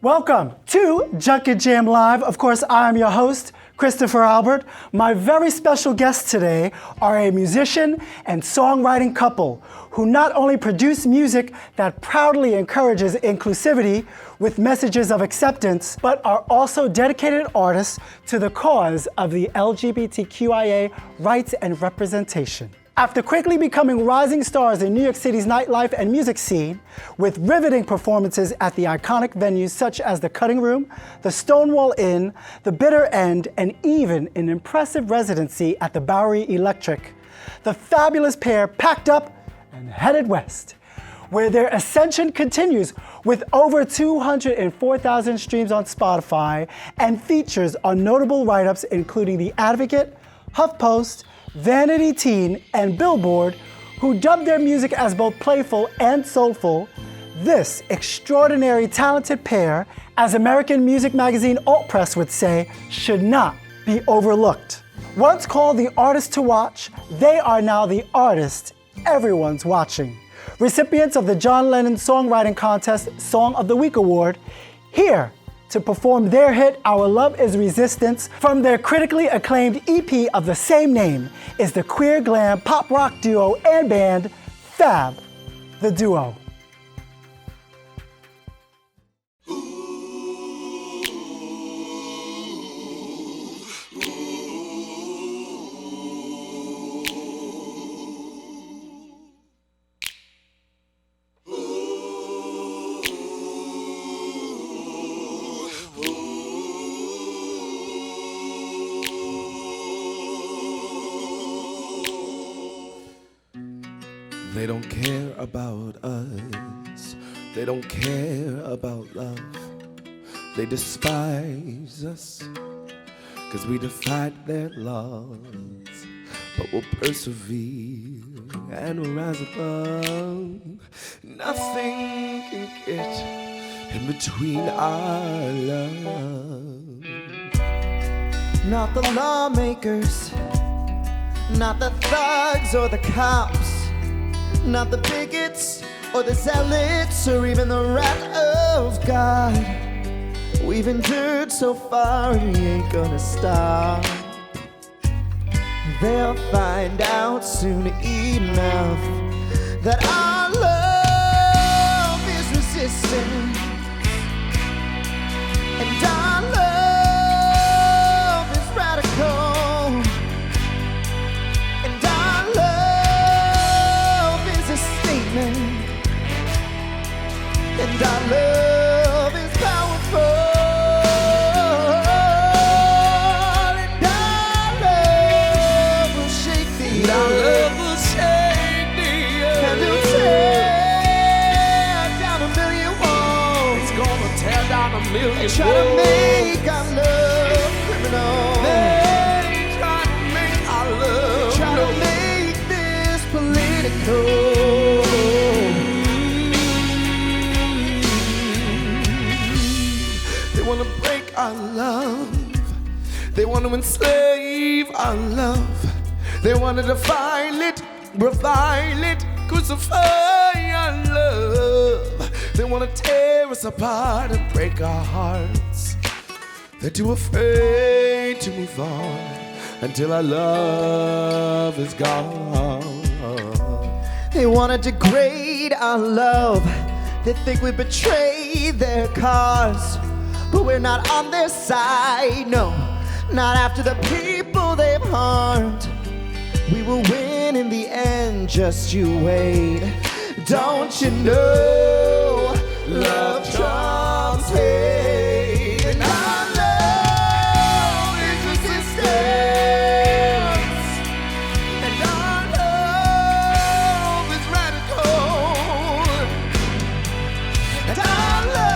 Welcome to Junket Jam Live. Of course, I am your host, Christopher Albert. My very special guests today are a musician and songwriting couple who not only produce music that proudly encourages inclusivity with messages of acceptance, but are also dedicated artists to the cause of the LGBTQIA rights and representation. After quickly becoming rising stars in New York City's nightlife and music scene, with riveting performances at the iconic venues such as the Cutting Room, the Stonewall Inn, the Bitter End, and even an impressive residency at the Bowery Electric, the fabulous pair packed up and headed west, where their ascension continues with over 204,000 streams on Spotify and features on notable write-ups including The Advocate, HuffPost, Vanity Teen, and Billboard, who dubbed their music as both playful and soulful. This extraordinary talented pair, as American music magazine Alt Press would say, should not be overlooked. Once called the artist to watch, they are now the artist everyone's watching. Recipients of the John Lennon Songwriting Contest Song of the Week Award, here to perform their hit, Our Love Is Resistance, from their critically acclaimed EP of the same name, is the queer glam pop rock duo and band, Fab the Duo. They don't care about us. They don't care about love. They despise us, 'cause we defied their laws. But we'll persevere and we'll rise above. Nothing can get in between our love. Not the lawmakers, not the thugs or the cops, not the bigots or the zealots or even the wrath of God. We've endured so far, we ain't gonna stop. They'll find out soon enough that our love is resistance, and our love is radical. And our love is powerful, and our love will shake the earth, and it'll tear down a million walls. It's gonna tear down a million and try to make our love criminal. They try to make our love, try to make this political. They want to break our love. They want to enslave our love. They want to defile it, revile it, crucify our love. They want to tear us apart and break our hearts. They're too afraid to move on until our love is gone. They want to degrade our love. They think we betray their cause. But we're not on their side, no, not after the people they've harmed. We will win in the end, just you wait. Don't you know, love trumps hate, and our love is resistance, and our love is radical, and our love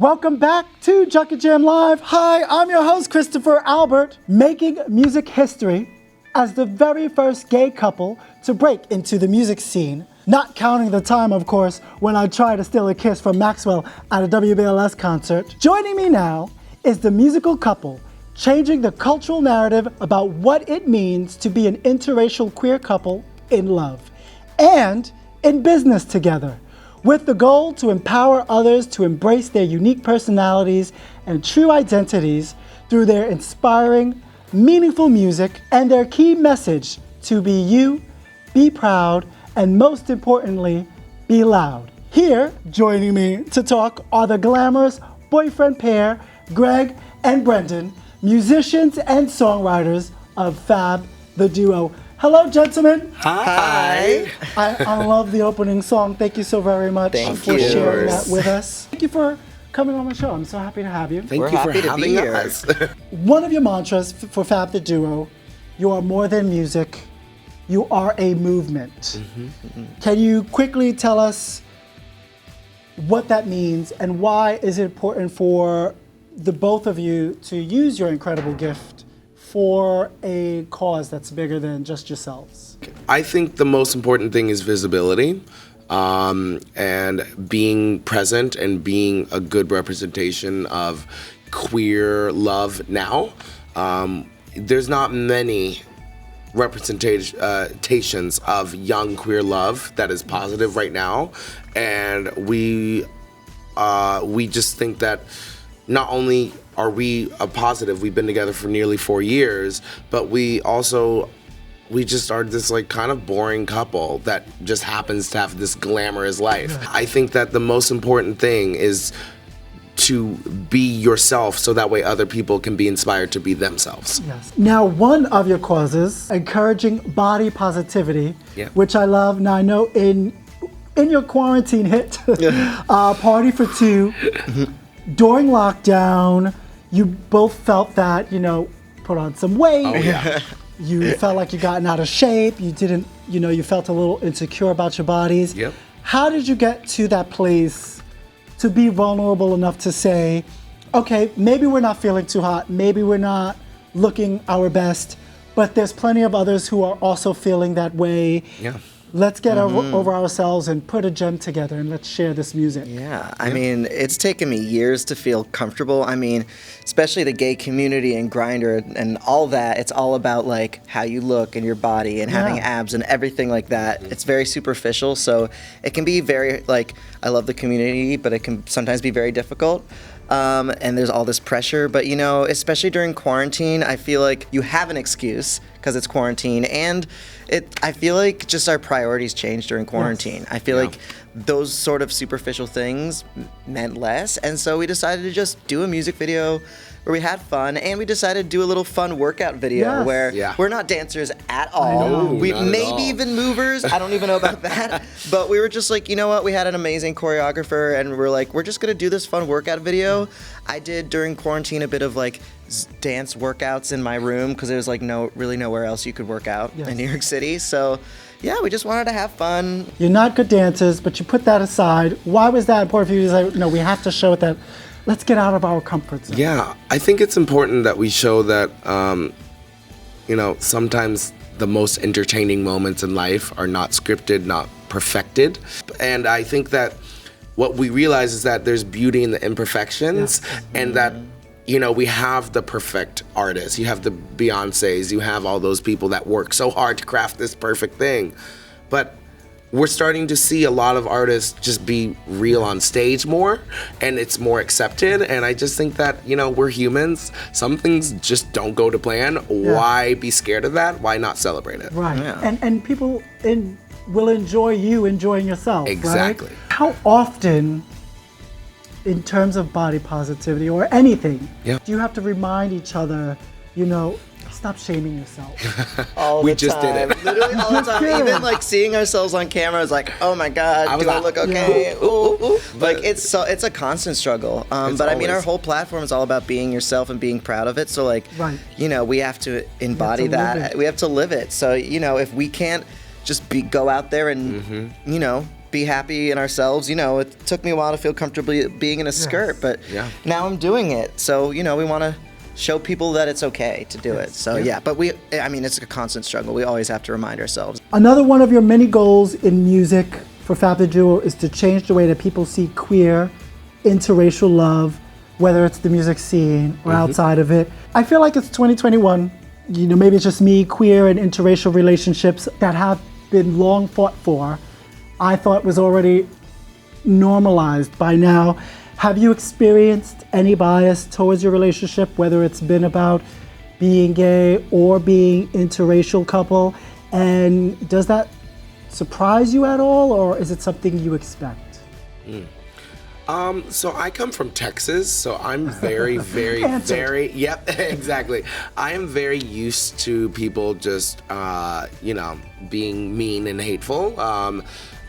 Welcome back to Junket Jam Live. Hi, I'm your host, Christopher Albert, making music history as the very first gay couple to break into the music scene. Not counting the time, of course, when I tried to steal a kiss from Maxwell at a WBLS concert. Joining me now is the musical couple changing the cultural narrative about what it means to be an interracial queer couple in love and in business together, with the goal to empower others to embrace their unique personalities and true identities through their inspiring, meaningful music and their key message to be you, be proud, and most importantly, be loud. Here, joining me to talk are the glamorous boyfriend pair, Greg and Brendan, musicians and songwriters of Fab the Duo. Hello, gentlemen. Hi. I love the opening song. Thank you so very much for sharing that with us. Thank you for coming on the show. I'm so happy to have you. Thank you for having us. One of your mantras for Fab the Duo, you are more than music, you are a movement. Can you quickly tell us what that means and why is it important for the both of you to use your incredible gift for a cause that's bigger than just yourselves? I think the most important thing is visibility, and being present and being a good representation of queer love now. There's not many representations of young queer love that is positive right now, and we just think that not only are we a positive, we've been together for nearly 4 years, but we just are this like kind of boring couple that just happens to have this glamorous life. I think that the most important thing is to be yourself so that way other people can be inspired to be themselves. Yes. Now, one of your causes, encouraging body positivity, which I love. Now, I know in your quarantine hit, Party for Two, during lockdown, you both felt that, put on some weight. Oh, yeah. You felt like you gotten out of shape. You didn't, you felt a little insecure about your bodies. Yep. How did you get to that place to be vulnerable enough to say, okay, maybe we're not feeling too hot, maybe we're not looking our best, but there's plenty of others who are also feeling that way. Yeah. Let's get over ourselves and put a gem together and let's share this music. Yeah, I mean, it's taken me years to feel comfortable. I mean, especially the gay community and Grindr and all that, it's all about like how you look and your body and having abs and everything like that. It's very superficial, so it can be very like, I love the community, but it can sometimes be very difficult. And there's all this pressure, but especially during quarantine, I feel like you have an excuse because it's quarantine, and I feel like just our priorities changed during quarantine. I feel like those sort of superficial things meant less, and so we decided to just do a music video where we had fun, and we decided to do a little fun workout video where we're not dancers at all. We maybe even movers. I don't even know about that. But we were just like, you know what? We had an amazing choreographer, and we're like, we're just gonna do this fun workout video. I did during quarantine a bit of like dance workouts in my room because there was like really nowhere else you could work out in New York City. So yeah, we just wanted to have fun. You're not good dancers, but you put that aside. Why was that important for you to say, no, we have to show it that let's get out of our comfort zone? Yeah, I think it's important that we show that, sometimes the most entertaining moments in life are not scripted, not perfected. And I think that what we realize is that there's beauty in the imperfections, and that, we have the perfect artists. You have the Beyoncés, you have all those people that work so hard to craft this perfect thing. But we're starting to see a lot of artists just be real on stage more, and it's more accepted. And I just think that, we're humans. Some things just don't go to plan. Why be scared of that? Why not celebrate it? Right. And people will enjoy you enjoying yourself. Exactly. Right? How often, in terms of body positivity or anything, do you have to remind each other, stop shaming yourself? All We the just did time. it. Literally all the time. Even like seeing ourselves on camera is like, oh my God, do I look okay? Ooh. Like it's a constant struggle. But I mean, our whole platform is all about being yourself and being proud of it. So like, we have to embody that. We have to live it. So if we can't just go out there and be happy in ourselves. It took me a while to feel comfortable being in a skirt, but now I'm doing it. So we want to show people that it's okay to do it. So but it's a constant struggle. We always have to remind ourselves. Another one of your many goals in music for Fab the Duo is to change the way that people see queer, interracial love, whether it's the music scene or outside of it. I feel like it's 2021. Maybe it's just me, queer and interracial relationships that have been long fought for, I thought was already normalized by now. Have you experienced any bias towards your relationship, whether it's been about being gay or being interracial couple? And does that surprise you at all, or is it something you expect? So I come from Texas, so I'm very, very, very, exactly. I am very used to people just, being mean and hateful.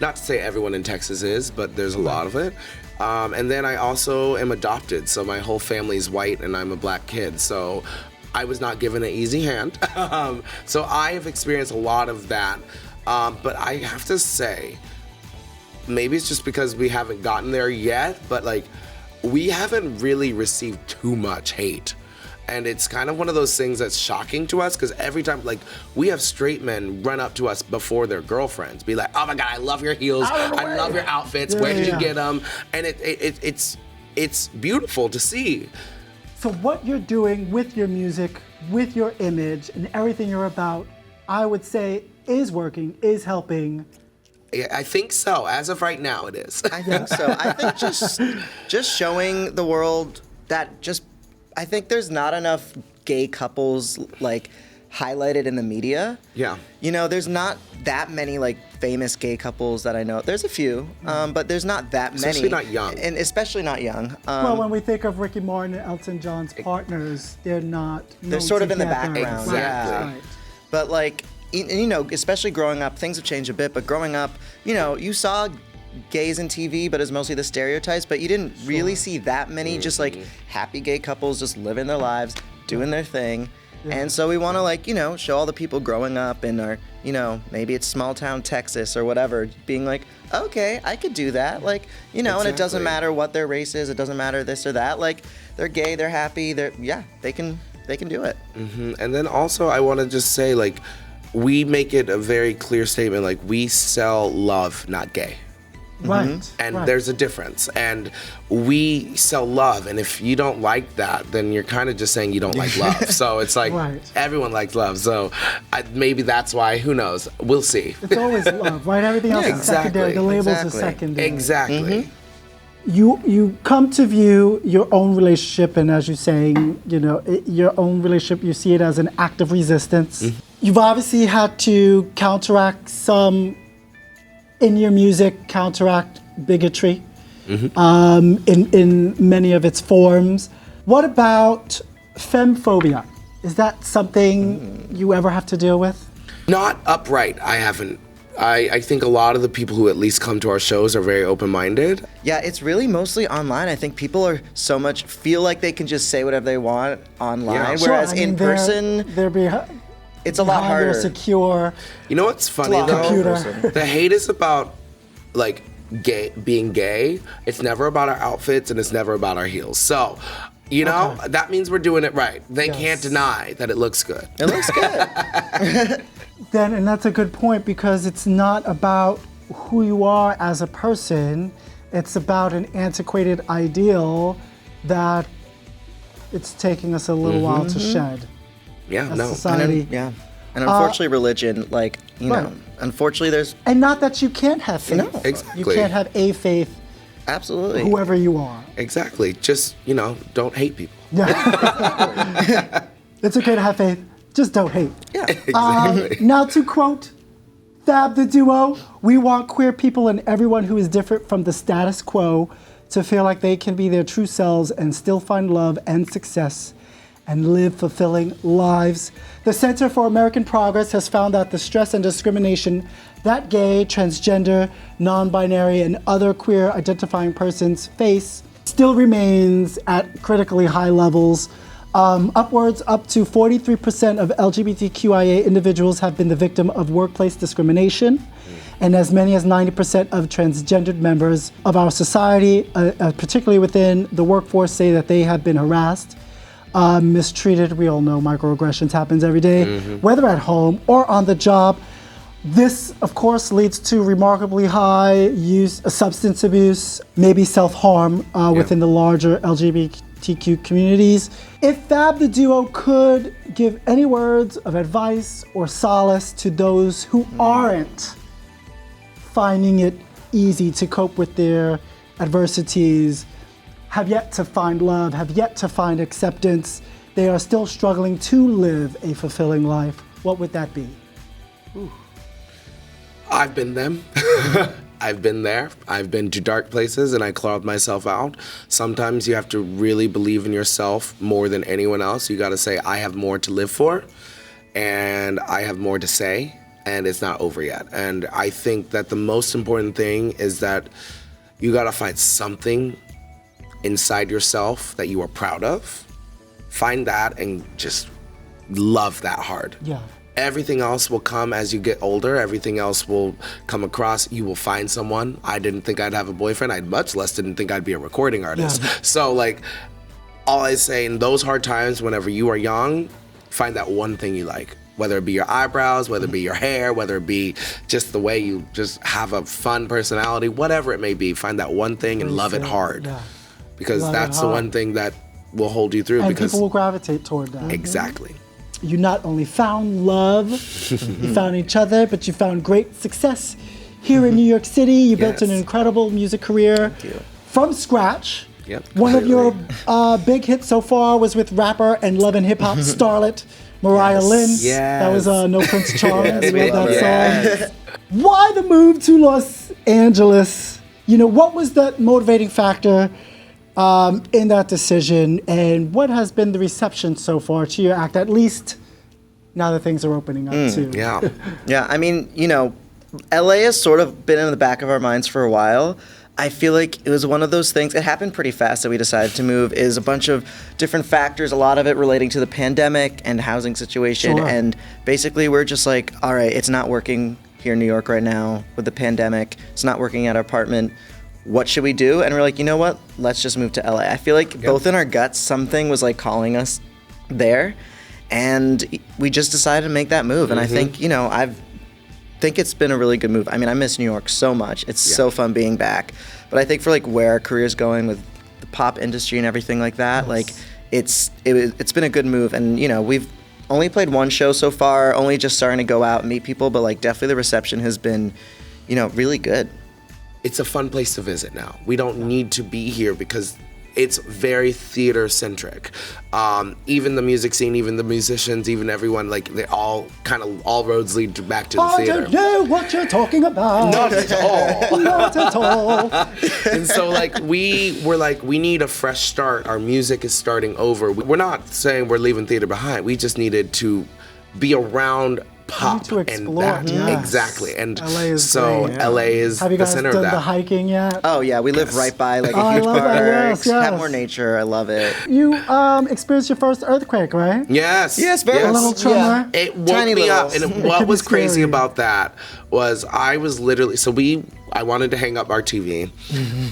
Not to say everyone in Texas is, but there's a lot of it. And then I also am adopted, so my whole family's white and I'm a black kid, so I was not given an easy hand. So I have experienced a lot of that, but I have to say, maybe it's just because we haven't gotten there yet, but we haven't really received too much hate. And it's kind of one of those things that's shocking to us, because every time, we have straight men run up to us before their girlfriends, be like, oh my God, I love your heels, I love your outfits, where did you get them? And it's beautiful to see. So what you're doing with your music, with your image, and everything you're about, I would say is working, is helping. I think so. As of right now, it is. I think so. I think just showing the world that I think there's not enough gay couples highlighted in the media. Yeah. There's not that many famous gay couples that I know. There's a few, but there's not that many. Especially not young. And especially not young. Well, when we think of Ricky Martin and Elton John's partners, they're not. They're sort of in the together. background. Exactly. Yeah. Right. But especially growing up, things have changed a bit, but growing up, you saw gays in TV, but it's mostly the stereotypes, but you didn't really see that many just happy gay couples just living their lives, doing their thing. And so we want to show all the people growing up in our, maybe it's small town Texas or whatever, being like, okay, I could do that. And it doesn't matter what their race is, it doesn't matter this or that. They're gay, they're happy, they can do it. And then also I want to just say we make it a very clear statement, we sell love, not gay. Right. And there's a difference. And we sell love, and if you don't like that, then you're kind of just saying you don't like love. So it's everyone likes love. So maybe that's why, who knows? We'll see. It's always love, right? Everything else is secondary. The labels are secondary. Exactly. You come to view your own relationship, and as you're saying, your own relationship, you see it as an act of resistance. You've obviously had to counteract some in your music, counteract bigotry in many of its forms. What about femphobia? Is that something you ever have to deal with? Not upright, I haven't. I think a lot of the people who at least come to our shows are very open-minded. Yeah, it's really mostly online. I think people are feel like they can just say whatever they want online, whereas in person, it's a lot harder. They're secure. You know what's funny though? Computer. The hate is about being gay. It's never about our outfits and it's never about our heels. So, that means we're doing it right. They can't deny that it looks good. It looks good. And that's a good point, because it's not about who you are as a person. It's about an antiquated ideal that it's taking us a little while to shed. Yeah, Society. And unfortunately, religion, you know, Right. unfortunately, there's And not that you can't have faith. No. Exactly. You can't have a faith, absolutely. whoever you are. Exactly. Just, don't hate people. Yeah. It's okay to have faith, just don't hate. Yeah. Exactly. Now to quote Fab the Duo, we want queer people and everyone who is different from the status quo to feel like they can be their true selves and still find love and success and live fulfilling lives. The Center for American Progress has found that the stress and discrimination that gay, transgender, non-binary, and other queer identifying persons face still remains at critically high levels. Upwards up to 43% of LGBTQIA individuals have been the victim of workplace discrimination, and as many as 90% of transgendered members of our society, particularly within the workforce, say that they have been harassed, mistreated. We all know microaggressions happens every day, whether at home or on the job. This, of course, leads to remarkably high use of substance abuse, maybe self-harm within the larger LGBTQ communities. If Fab the Duo could give any words of advice or solace to those who aren't finding it easy to cope with their adversities, have yet to find love, have yet to find acceptance, they are still struggling to live a fulfilling life, what would that be? I've been them. I've been there. I've been to dark places and I clawed myself out. Sometimes you have to really believe in yourself more than anyone else. You got to say, I have more to live for and I have more to say and it's not over yet. And I think that the most important thing is that you got to find something inside yourself that you are proud of. Find that and just love that hard. Yeah. Everything else will come as you get older. Everything else will come across. You will find someone. I didn't think I'd have a boyfriend. I much less didn't think I'd be a recording artist. Yeah. So like, all I say in those hard times, whenever you are young, find that one thing you like. Whether it be your eyebrows, whether it be your hair, whether it be just the way you just have a fun personality, whatever it may be, find that one thing and love it hard. Yeah. Because Love it that's the hard. one thing that will hold you through. And because people will gravitate toward that. exactly. You not only found love, you found each other, but you found great success here in New York City. You built an Yes. incredible music career from scratch. Yep, One of your completely. big hits so far was with rapper and love and hip hop starlet Mariah Lynn. Yes. That was No Prince Charming. Yes, We love that yes. song. Why the move to Los Angeles? You know, what was the motivating factor in that decision, and what has been the reception so far to your act, at least now that things are opening up too? Yeah. Yeah, I mean, you know, LA has sort of been in the back of our minds for a while. I feel like it was one of those things, it happened pretty fast that we decided to move, is a bunch of different factors, a lot of it relating to the pandemic and housing situation. Sure. And basically we're just like, all right, it's not working here in New York right now with the pandemic. It's not working at our apartment. What should we do? And we're like, you know what? Let's just move to LA. I feel like both in our guts, something was like calling us there. And we just decided to make that move. And I think, you know, I think it's been a really good move. I mean, I miss New York so much. It's so fun being back. But I think for like where our career's going with the pop industry and everything like that, like it's been a good move. And, you know, we've only played one show so far, only just starting to go out and meet people, but like definitely the reception has been, you know, really good. It's a fun place to visit now. We don't need to be here because it's very theater centric. Even the music scene, even the musicians, even everyone, like they all kind of, all roads lead back to the I theater. don't know what you're talking about. Not at all. Not at all. And so like we were like, we need a fresh start. Our music is starting over. We're not saying we're leaving theater behind. We just needed to be around pop to explore, and that. yes. Exactly. And LA is so great. LA is Have you the guys center done of the that. hiking yet? Oh yeah, we live right by like Oh, I a huge love park. that, yes, yes. Have more nature. I love it. You experienced your first earthquake, right? Yes. Yes, very A little tremor. It woke Tiny me up, little. and It what could be was crazy scary. about that was I was literally I wanted to hang up our TV,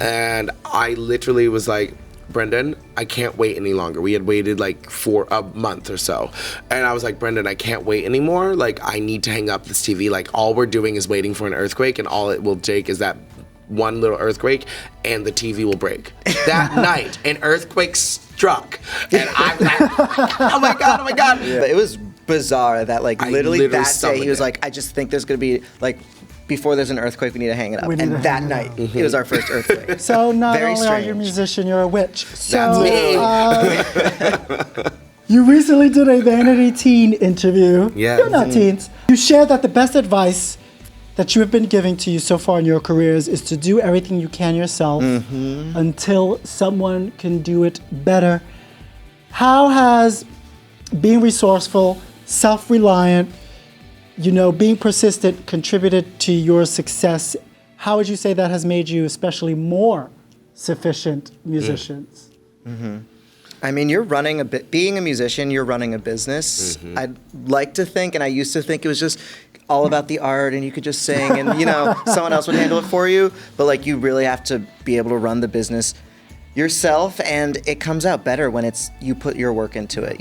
and I literally was like, Brendan, I can't wait any longer. We had waited like for a month or so, and I was like, Brendan, I can't wait anymore. Like, I need to hang up this TV. Like, all we're doing is waiting for an earthquake, and all it will take is that one little earthquake, and the TV will break. That night, an earthquake struck, and I'm like, oh my god, oh my god. But it was bizarre that like literally that day summoned he was it. like, I just think there's gonna be like, before there's an earthquake, we need to hang it up. We need And to that hang it night, up. it was our first earthquake. So not Very only are you a strange. musician, you're a witch. So, That's me. You recently did a Vanity Teen interview. Yeah. You're not teens. You shared that the best advice that you have been giving to you so far in your careers is to do everything you can yourself until someone can do it better. How has being resourceful, self-reliant, being persistent contributed to your success? How would you say that has made you especially more sufficient musicians? I mean, being a musician, you're running a business. I'd like to think, and I used to think it was just all about the art and you could just sing and, someone else would handle it for you. But like, you really have to be able to run the business yourself, and it comes out better when you put your work into it.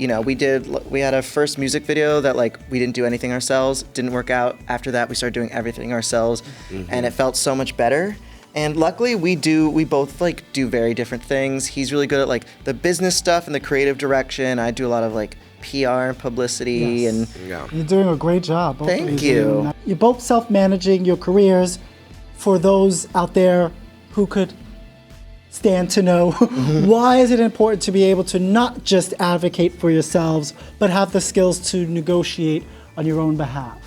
We had a first music video that like, we didn't do anything ourselves, didn't work out. After that, we started doing everything ourselves and it felt so much better. And luckily we both like do very different things. He's really good at like the business stuff and the creative direction. I do a lot of like PR and publicity and Yeah. You're doing a great job. both of Thank do. you. You're both self-managing your careers. For those out there who could stand to know, why is it important to be able to not just advocate for yourselves, but have the skills to negotiate on your own behalf?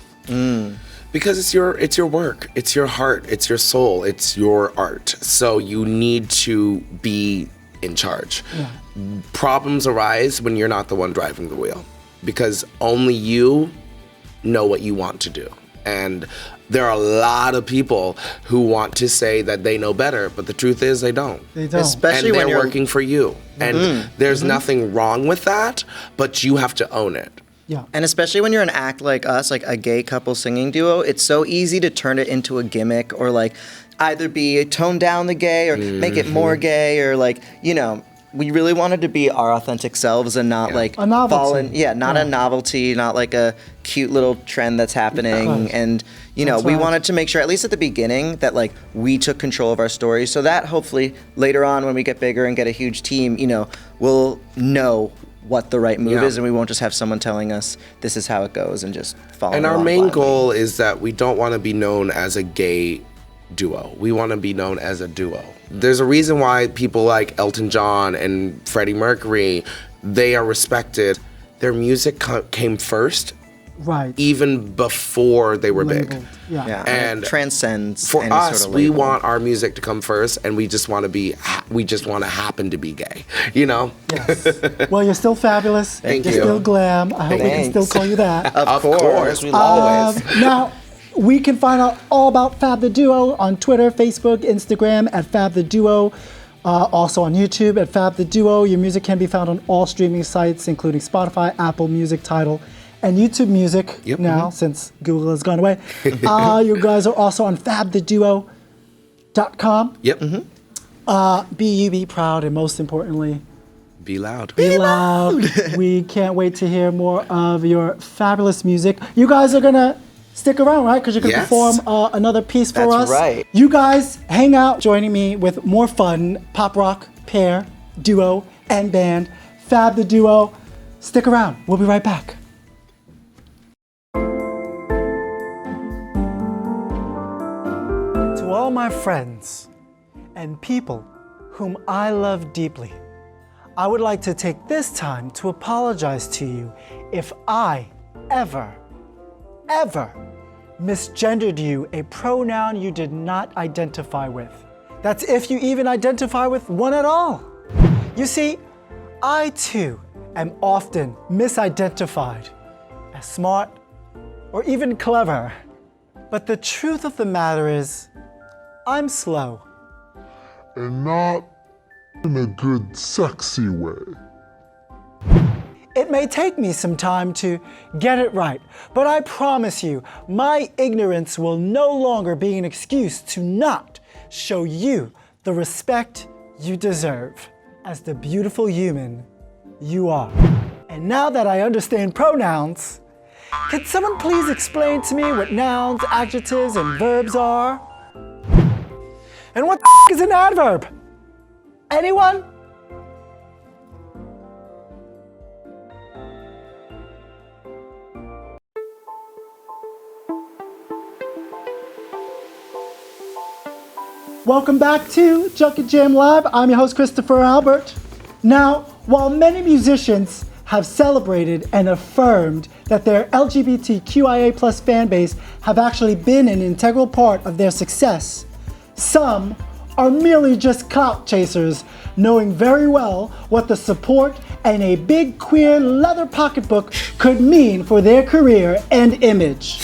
Because it's your work, it's your heart, it's your soul, it's your art. So you need to be in charge. Problems arise when you're not the one driving the wheel, because only you know what you want to do. And there are a lot of people who want to say that they know better, but the truth is they don't. They don't. especially And when they're you're working for you. And there's nothing wrong with that, but you have to own it. Yeah. And especially when you're an act like us, like a gay couple singing duo, it's so easy to turn it into a gimmick or like either be tone down the gay or make it more gay or like, we really wanted to be our authentic selves and not like A novelty. not a novelty, not like a cute little trend that's happening. Right. And, That's we right. wanted to make sure, at least at the beginning, that like we took control of our story so that hopefully later on when we get bigger and get a huge team, we'll know what the right move Yeah. is and we won't just have someone telling us this is how it goes and just follow And our along main blindly. goal is that we don't want to be known as a gay duo. We want to be known as a duo. There's a reason why people like Elton John and Freddie Mercury, they are respected. Their music came first, Right. even before they were big. Labeled. Yeah. Yeah, And it transcends For any us, sort of we label. want our music to come first, and we just want to happen to be gay, Yes. Well, you're still fabulous. Thank you're you. still glam. I hope we can still Thanks. call you that. Of course, we always. Now, we can find out all about Fab the Duo on Twitter, Facebook, Instagram at Fab the Duo. Also on YouTube at Fab the Duo. Your music can be found on all streaming sites, including Spotify, Apple Music, Tidal, and YouTube Music now, since Google has gone away. You guys are also on fabtheduo.com. Yep. Be you, be proud, and most importantly, Be loud. be loud. We can't wait to hear more of your fabulous music. You guys are gonna stick around, right? Because you're gonna Yes. perform another piece for us. That's right. You guys hang out, joining me with more fun pop rock pair, duo, and band, Fab the Duo. Stick around. We'll be right back. To all my friends and people whom I love deeply, I would like to take this time to apologize to you if I ever misgendered you a pronoun you did not identify with. That's if you even identify with one at all. You see, I too am often misidentified as smart or even clever. But the truth of the matter is, I'm slow. And not in a good, sexy way. It may take me some time to get it right, but I promise you, my ignorance will no longer be an excuse to not show you the respect you deserve as the beautiful human you are. And now that I understand pronouns, can someone please explain to me what nouns, adjectives, and verbs are? And what the is an adverb? Anyone? Welcome back to Junket Jam Live. I'm your host, Christopher Albert. Now, while many musicians have celebrated and affirmed that their LGBTQIA+ fan base have actually been an integral part of their success, some are merely just clout chasers, knowing very well what the support and a big queer leather pocketbook could mean for their career and image.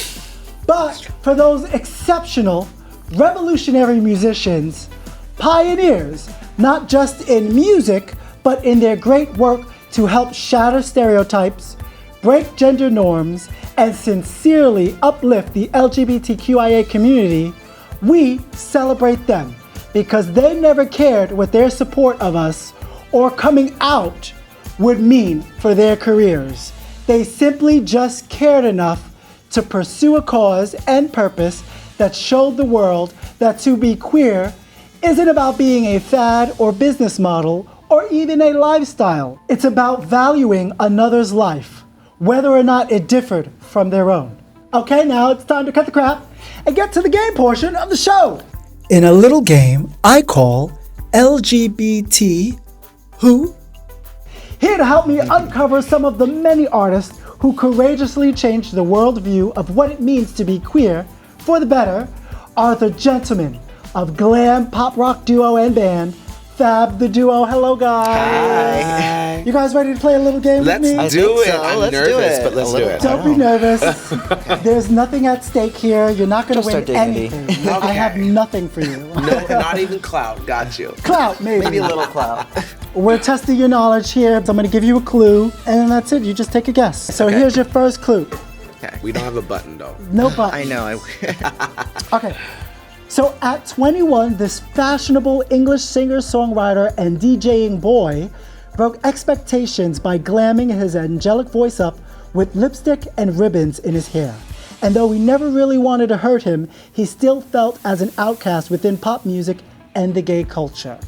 But for those exceptional, revolutionary musicians, pioneers, not just in music, but in their great work to help shatter stereotypes, break gender norms, and sincerely uplift the LGBTQIA community, we celebrate them because they never cared what their support of us or coming out would mean for their careers. They simply just cared enough to pursue a cause and purpose that showed the world that to be queer isn't about being a fad or business model or even a lifestyle. It's about valuing another's life, whether or not it differed from their own. Okay, now it's time to cut the crap and get to the game portion of the show. In a little game I call LGBT-Who. Here to help me uncover some of the many artists who courageously changed the worldview of what it means to be queer for the better are the gentlemen of glam pop rock duo and band, Fab the Duo. Hello, guys. Hi. You guys ready to play a little game with me? Let's do it. so. I'm Let's do nervous, it. but let's A do little it. Don't be nervous. There's nothing at stake here. You're not going to Just our win dignity. anything. I have nothing for you. No, not even clout. Got you. Clout, maybe. Maybe a little clout. We're testing your knowledge here. So I'm going to give you a clue, and then that's it. You just take a guess. So here's your first clue. We don't have a button though. No button. I know. Okay. So at 21, this fashionable English singer, songwriter, and DJing boy broke expectations by glamming his angelic voice up with lipstick and ribbons in his hair. And though we never really wanted to hurt him, he still felt as an outcast within pop music and the gay culture.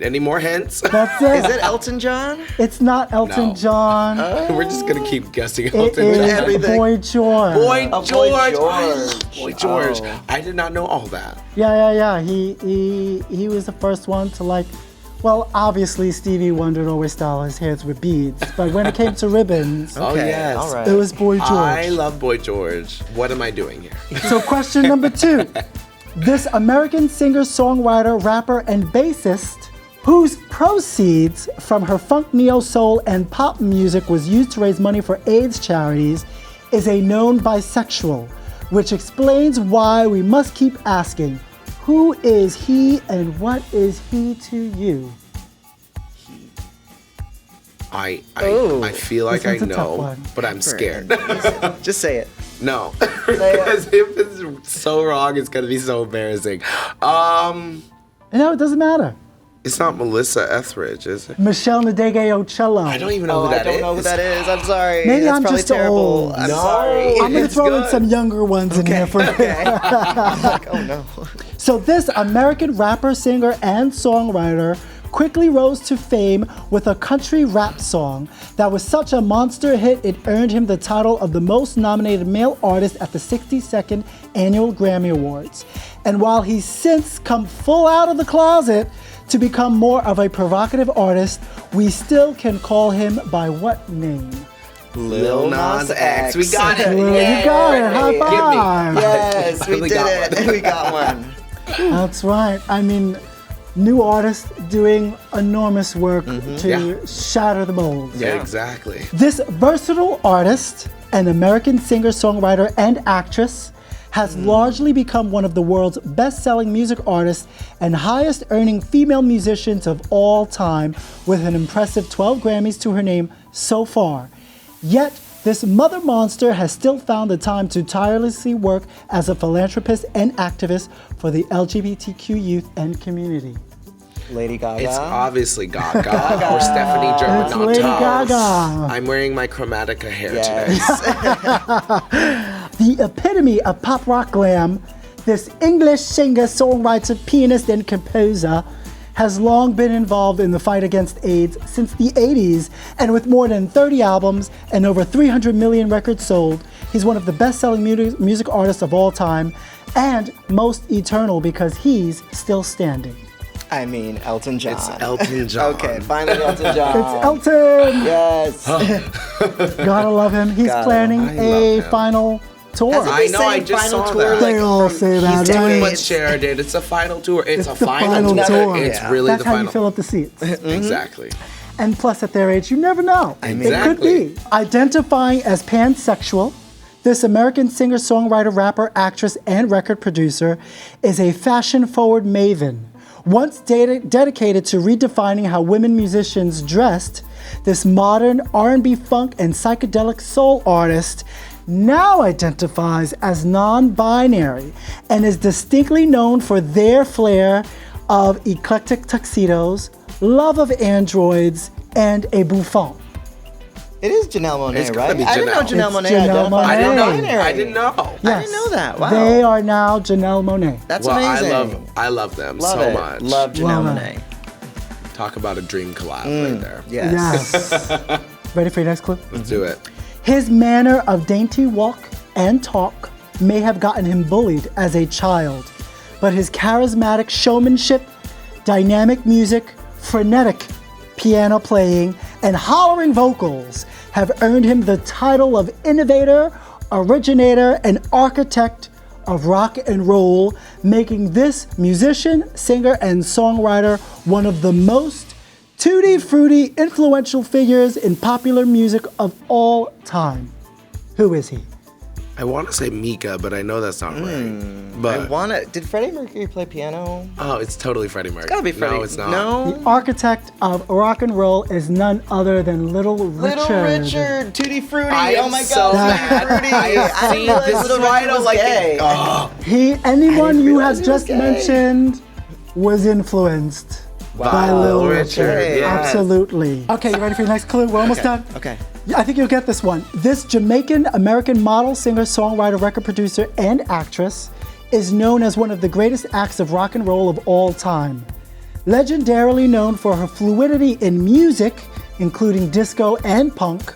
Any more hints? That's it. Is it Elton John? It's not Elton No. John. We're just gonna keep guessing It Elton is John. everything. Boy George. Boy Oh, Boy George. George. Boy George. Oh. I did not know all that. Yeah. He was the first one to well, obviously Stevie Wonder always styled his hairs with beads, but when it came to ribbons, Oh Okay, yes. all right. it was Boy George. I love Boy George. What am I doing here? So question number 2. This American singer, songwriter, rapper, and bassist, whose proceeds from her funk, neo soul, and pop music was used to raise money for AIDS charities, is a known bisexual, which explains why we must keep asking, who is he and what is he to you? I Ooh. feel like I This one's a tough know, one. but I'm scared. Just say it. No. Because if it's so wrong, it's gonna be so embarrassing. No, it doesn't matter. It's not Melissa Etheridge, is it? Michelle Nadege-Ocello. I don't even know Oh, who that is. I don't know who that is. I'm sorry. Maybe That's I'm probably just terrible. old. I'm No. sorry. I'm gonna It's throw in good. some younger ones in here for you. Okay. Like, oh no. So this American rapper, singer, and songwriter quickly rose to fame with a country rap song that was such a monster hit it earned him the title of the most nominated male artist at the 62nd Annual Grammy Awards. And while he's since come full out of the closet to become more of a provocative artist, we still can call him by what name? Lil Nas X. We got it. Well, you got it. High Give me. five. Yes, we finally did got it. one. We got one. That's right. I mean, new artist doing enormous work to Yeah. shatter the mold. Yeah, exactly. This versatile artist, an American singer, songwriter, and actress, has largely become one of the world's best-selling music artists and highest-earning female musicians of all time, with an impressive 12 Grammys to her name so far. Yet, this mother monster has still found the time to tirelessly work as a philanthropist and activist for the LGBTQ youth and community. Lady Gaga. It's obviously Gaga or Stephanie German It's on Lady top. Gaga. I'm wearing my Chromatica hair Yes. The epitome of pop rock glam, this English singer, songwriter, pianist, and composer has long been involved in the fight against AIDS since the 80s, and with more than 30 albums and over 300 million records sold, he's one of the best-selling music artists of all time, and most eternal because he's still standing. I mean, Elton John. It's Elton John. Okay, finally Elton John. It's Elton! Yes. Gotta love him. He's planning I a love him. final tour. I know, I just saw that. They all say that, He's doing right? what Cher did. It's a final tour. It's a the final final tour. tour. It's Yeah. really That's the how final. you fill up the seats. Exactly. And plus, at their age, you never know. It could Exactly. be. Identifying as pansexual, this American singer, songwriter, rapper, actress, and record producer is a fashion-forward maven. Once dedicated to redefining how women musicians dressed, this modern R&B, funk, and psychedelic soul artist now identifies as non-binary and is distinctly known for their flair of eclectic tuxedos, love of androids, and a bouffant. It is Janelle Monáe, It's gotta right? be I didn't know Janelle. Janelle It's Monáe Janelle identified Monáe. as I didn't know. non-binary. I didn't know. I didn't know that. Wow. They are now Janelle Monáe. That's Well, amazing. I love them Love so it. much. Love Janelle Love Monáe. Talk about a dream collab right there. Yes. Yes. Ready for your next clue? Let's do it. His manner of dainty walk and talk may have gotten him bullied as a child, but his charismatic showmanship, dynamic music, frenetic piano playing, and hollering vocals have earned him the title of innovator, originator, and architect of rock and roll, making this musician, singer, and songwriter one of the most tutti-frutti influential figures in popular music of all time. Who is he? I want to say Mika, but I know that's not right. But Did Freddie Mercury play piano? oh, it's totally Freddie Mercury. Gotta be Freddie. No, it's not. No. The architect of rock and roll is none other than Little Richard. Little Richard, Tutti Frutti. I Oh am my so God, mad. Tutti Frutti. I see didn't realize this Little is why I Richard don't was like gay. it. Oh, Anyone you realize have he was just gay. mentioned was influenced by Little Richard. okay. yes. Absolutely. Okay, you ready for your next clue? We're almost done. Okay. I think you'll get this one. This Jamaican-American model, singer, songwriter, record producer, and actress is known as one of the greatest acts of rock and roll of all time. Legendarily known for her fluidity in music, including disco and punk,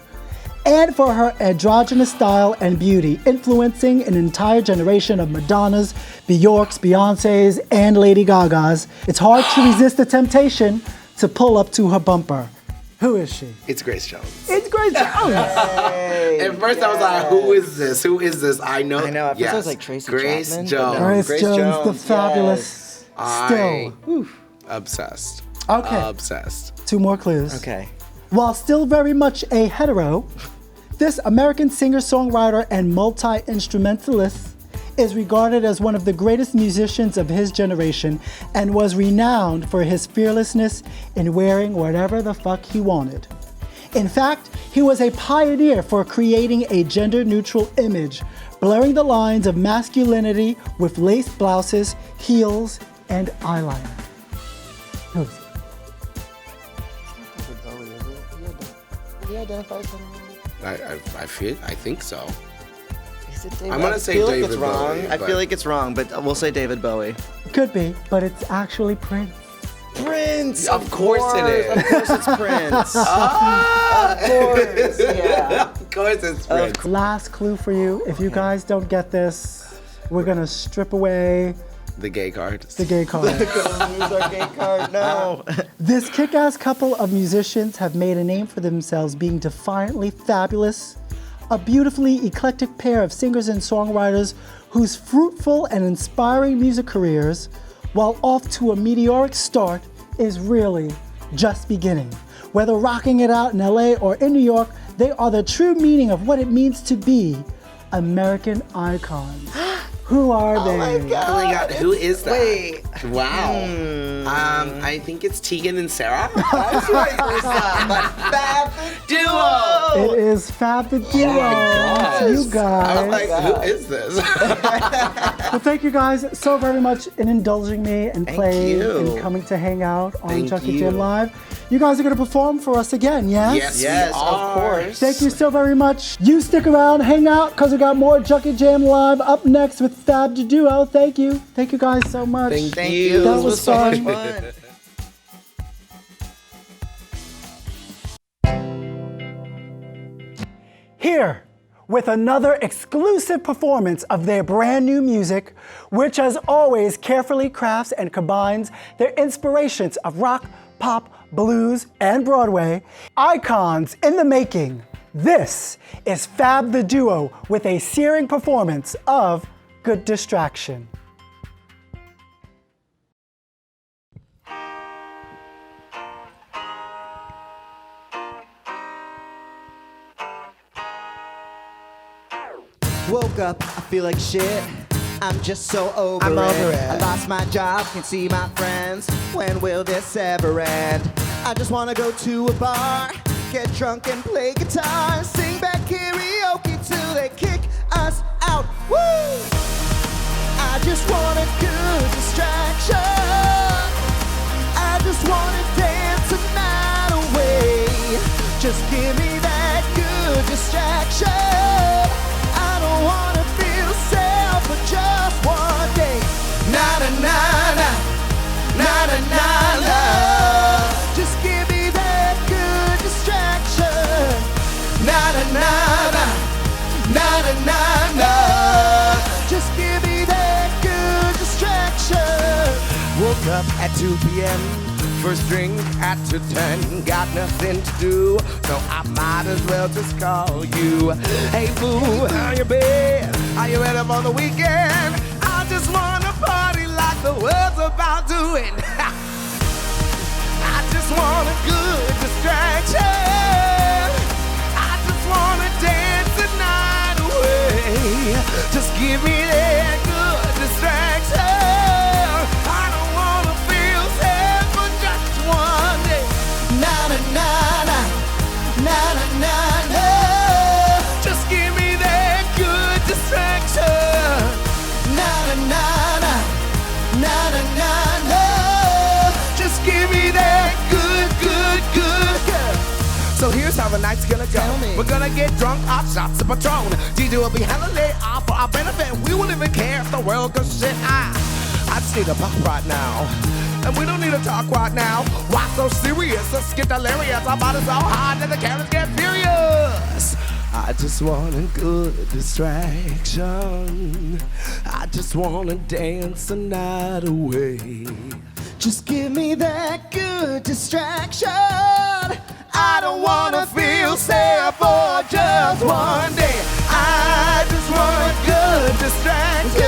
and for her androgynous style and beauty, influencing an entire generation of Madonnas, Bjorks, Beyoncés, and Lady Gagas. It's hard to resist the temptation to pull up to her bumper. Who is she? it's Grace Jones. It's Grace Jones. At first, I was like, "Who is this? Who is this?" I know. I know. At first Yes. I was like Tracy Grace Chapman, but Jones. no. Grace Grace Jones, the Jones, fabulous. I- Still. Obsessed. Okay. Obsessed. 2 more clues. Okay. While still very much a hetero, this American singer, songwriter, and multi-instrumentalist is regarded as one of the greatest musicians of his generation and was renowned for his fearlessness in wearing whatever the fuck he wanted. In fact, he was a pioneer for creating a gender-neutral image, blurring the lines of masculinity with lace blouses, heels, and eyeliner. Who is he? Did he identify as something? I think so. Is it David? I'm gonna I say feel like David it's wrong. Bowie, I but- feel like it's wrong, but we'll say David Bowie. Could be, but it's actually Prince. Prince. Of course it is. Of course it's Prince. Ah! Of course. Yeah. Of course it's Prince. Last clue for you. If you guys don't get this, we're gonna strip away The gay card. the gay card. Lose our gay card. No. This kick-ass couple of musicians have made a name for themselves being defiantly fabulous, a beautifully eclectic pair of singers and songwriters whose fruitful and inspiring music careers, while off to a meteoric start, is really just beginning. Whether rocking it out in LA or in New York, they are the true meaning of what it means to be American icons. Who are they? Oh my God. Oh my God, who is that? Wait. Wow. I think it's Tegan and Sarah. That's right. Fab the Duo. It is Fab the Duo. gosh. You I was guys. like, who is this? Well, thank you guys so very much in indulging me and playing you. and coming to hang out on Thank Junkie you. Jam Live. You guys are going to perform for us again, yes? Yes, Yes, we of are. course. Thank you so very much. You stick around, hang out, because we got more Junkie Jam Live up next with Fab the Duo. Thank you. Thank you guys so much. Thank Thank you. you. That This was so much fun. fun. with another exclusive performance of their brand new music, which as always carefully crafts and combines their inspirations of rock, pop, blues, and Broadway. Icons in the making. This is Fab the Duo with a searing performance of Good Distraction. Woke up, I feel like shit. I'm just so over I'm it. over it. I lost my job, can't see my friends. When will this ever end? I just wanna go to a bar, get drunk and play guitar, sing back karaoke till they kick us out. Woo! I just want a good distraction. I just wanna dance the night away. Just give me that good distraction. I don't wanna feel sad for just one day. Na na na na, na na na na. Just give me that good distraction. Na na na na, na na na na. Just give me that good distraction. Woke up at 2 p.m. First drink at 10. Got nothing to do, so I might as well just call you. Hey boo, how you been? Are you ready for the weekend? I just wanna party like the world's about to end. I just want a good distraction. I just wanna dance the night away. Just give me that good distraction. I don't wanna feel sad for just one day. Na na na na, na na na na. Just give me that good distraction. Na na na na, na na na na. Just give me that good, good, good, good. So here's how the night's gonna go. Tell me. We're gonna get drunk off shots of Patron. DJ will be hella lit off for our benefit. We won't even care if the world goes shit. I just need a pop right now. And we don't need to talk right now. Why so serious? Let's get delirious. Our bodies so hot that the cameras get furious. I just want a good distraction. I just wanna dance the night away. Just give me that good distraction. I don't wanna feel sad for just one day. I just want a good distraction.